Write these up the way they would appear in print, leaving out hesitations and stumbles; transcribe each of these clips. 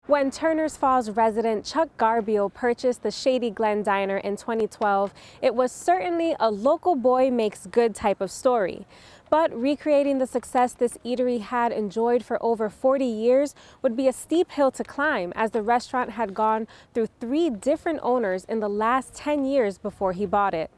When Turners Falls resident Chuck Garbiel purchased the Shady Glen Diner in 2012, it was certainly a local boy makes good type of story. But recreating the success this eatery had enjoyed for over 40 years would be a steep hill to climb, as the restaurant had gone through 3 different owners in the last 10 years before he bought it.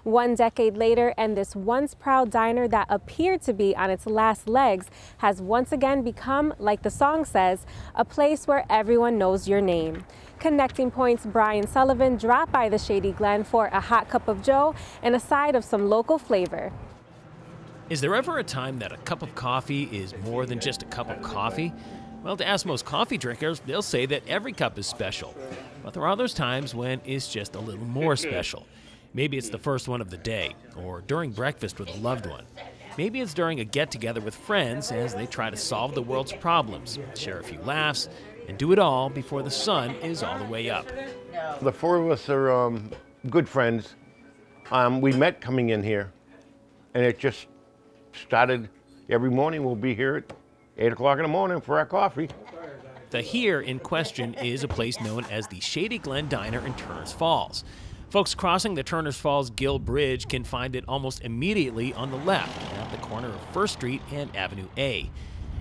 1 decade later, and this once proud diner that appeared to be on its last legs has once again become, like the song says, a place where everyone knows your name. Connecting Point's Brian Sullivan dropped by the Shady Glen for a hot cup of joe and a side of some local flavor. Is there ever a time that a cup of coffee is more than just a cup of coffee? Well, to ask most coffee drinkers, they'll say that every cup is special. But there are those times when it's just a little more special. Maybe it's the first one of the day, or during breakfast with a loved one. Maybe it's during a get-together with friends as they try to solve the world's problems, share a few laughs, and do it all before the sun is all the way up. The 4 of us are good friends. We met coming in here, and it just started. Every morning we'll be here at 8 o'clock in the morning for our coffee. The here in question is a place known as the Shady Glen Diner in Turners Falls. Folks crossing the Turners Falls Gill Bridge can find it almost immediately on the left, at the corner of 1st Street and Avenue A.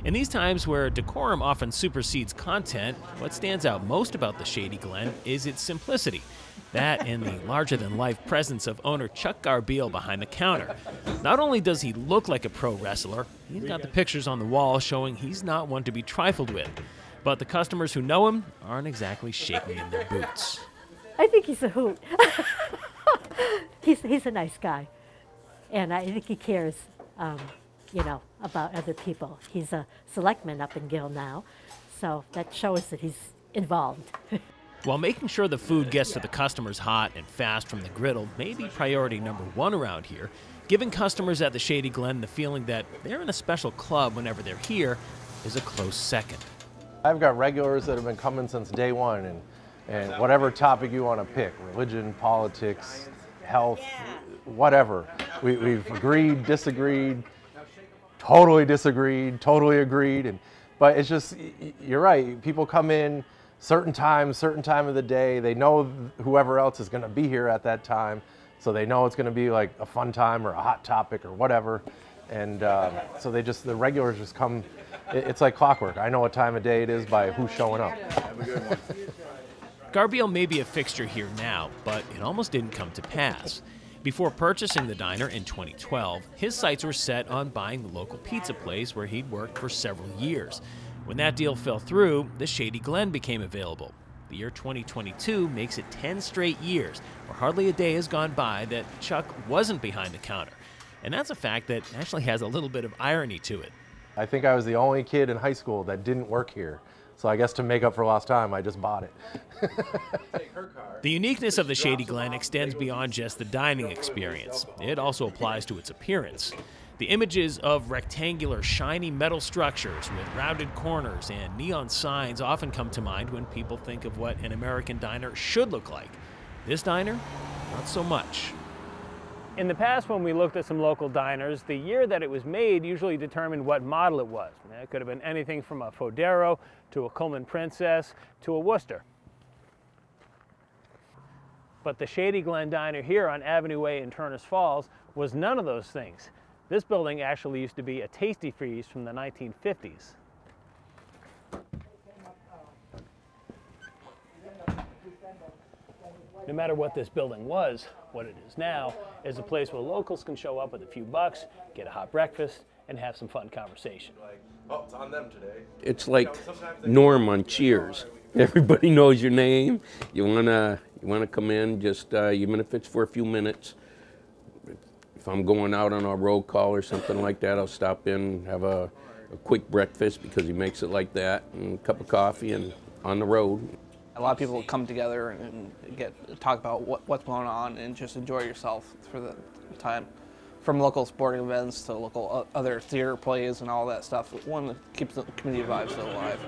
In these times where decorum often supersedes content, what stands out most about the Shady Glen is its simplicity. That and the larger-than-life presence of owner Chuck Garbiel behind the counter. Not only does he look like a pro wrestler, he's got the pictures on the wall showing he's not one to be trifled with. But the customers who know him aren't exactly shaking in their boots. I think he's a hoot. He's a nice guy, and I think he cares, about other people. He's a selectman up in Gill now, so that shows that he's involved. While making sure the food gets to the customers hot and fast from the griddle may be priority number 1 around here, giving customers at the Shady Glen the feeling that they're in a special club whenever they're here is a close second. I've got regulars that have been coming since day 1, and whatever topic you want to pick, religion, politics, health, whatever. We've agreed, disagreed, totally disagreed, totally agreed. But it's just, you're right, people come in certain time of the day. They know whoever else is going to be here at that time, so they know it's going to be like a fun time or a hot topic or whatever. And so the regulars just come. It's like clockwork. I know what time of day it is by who's showing up. Have a good one. Garbiel may be a fixture here now, but it almost didn't come to pass. Before purchasing the diner in 2012, his sights were set on buying the local pizza place where he'd worked for several years. When that deal fell through, the Shady Glen became available. The year 2022 makes it 10 straight years, where hardly a day has gone by that Chuck wasn't behind the counter. And that's a fact that actually has a little bit of irony to it. I think I was the only kid in high school that didn't work here. So I guess to make up for lost time, I just bought it. The uniqueness of the Shady Glen extends beyond just the dining experience. It also applies to its appearance. The images of rectangular, shiny metal structures with rounded corners and neon signs often come to mind when people think of what an American diner should look like. This diner, not so much. In the past, when we looked at some local diners, the year that it was made usually determined what model it was. It could have been anything from a Fodero to a Coleman Princess to a Worcester. But the Shady Glen Diner here on Avenue A in Turners Falls was none of those things. This building actually used to be a Tasty Freeze from the 1950s. No matter what this building was, what it is now is a place where locals can show up with a few bucks, get a hot breakfast, and have some fun conversation. Oh, it's on them today. It's like Norm on Cheers. Everybody knows your name. You wanna come in, just even if it's for a few minutes. If I'm going out on a roll call or something like that, I'll stop in, have a quick breakfast because he makes it like that, and a cup of coffee, and on the road. A lot of people come together and talk about what's going on and just enjoy yourself for the time. From local sporting events to local other theater plays and all that stuff. One that keeps the community vibes so alive.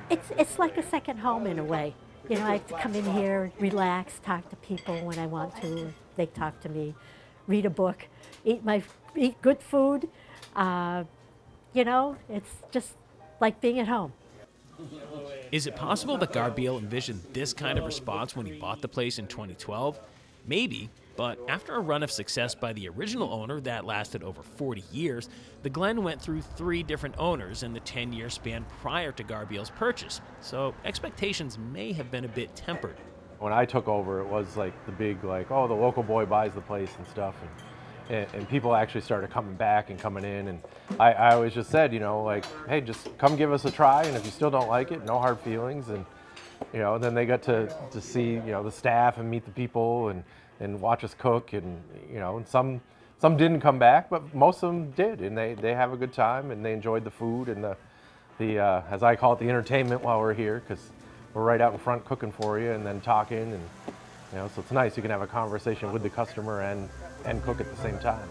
It's like a second home in a way. I like to come in here, relax, talk to people when I want to. They talk to me, read a book, eat good food. It's just like being at home. Is it possible that Garbiel envisioned this kind of response when he bought the place in 2012? Maybe, but after a run of success by the original owner that lasted over 40 years, the Glen went through 3 different owners in the 10-year span prior to Garbiel's purchase, so expectations may have been a bit tempered. When I took over, it was like the big, like, oh, the local boy buys the place and stuff. And people actually started coming back and coming in. And I always just said, you know, like, hey, just come give us a try. And if you still don't like it, no hard feelings. And, you know, then they got to see, you know, the staff and meet the people and watch us cook. And, you know, and some didn't come back, but most of them did. And they have a good time and they enjoyed the food and the as I call it, the entertainment while we're here, because we're right out in front cooking for you and then talking. And, you know, so it's nice. You can have a conversation with the customer and cook at the same time.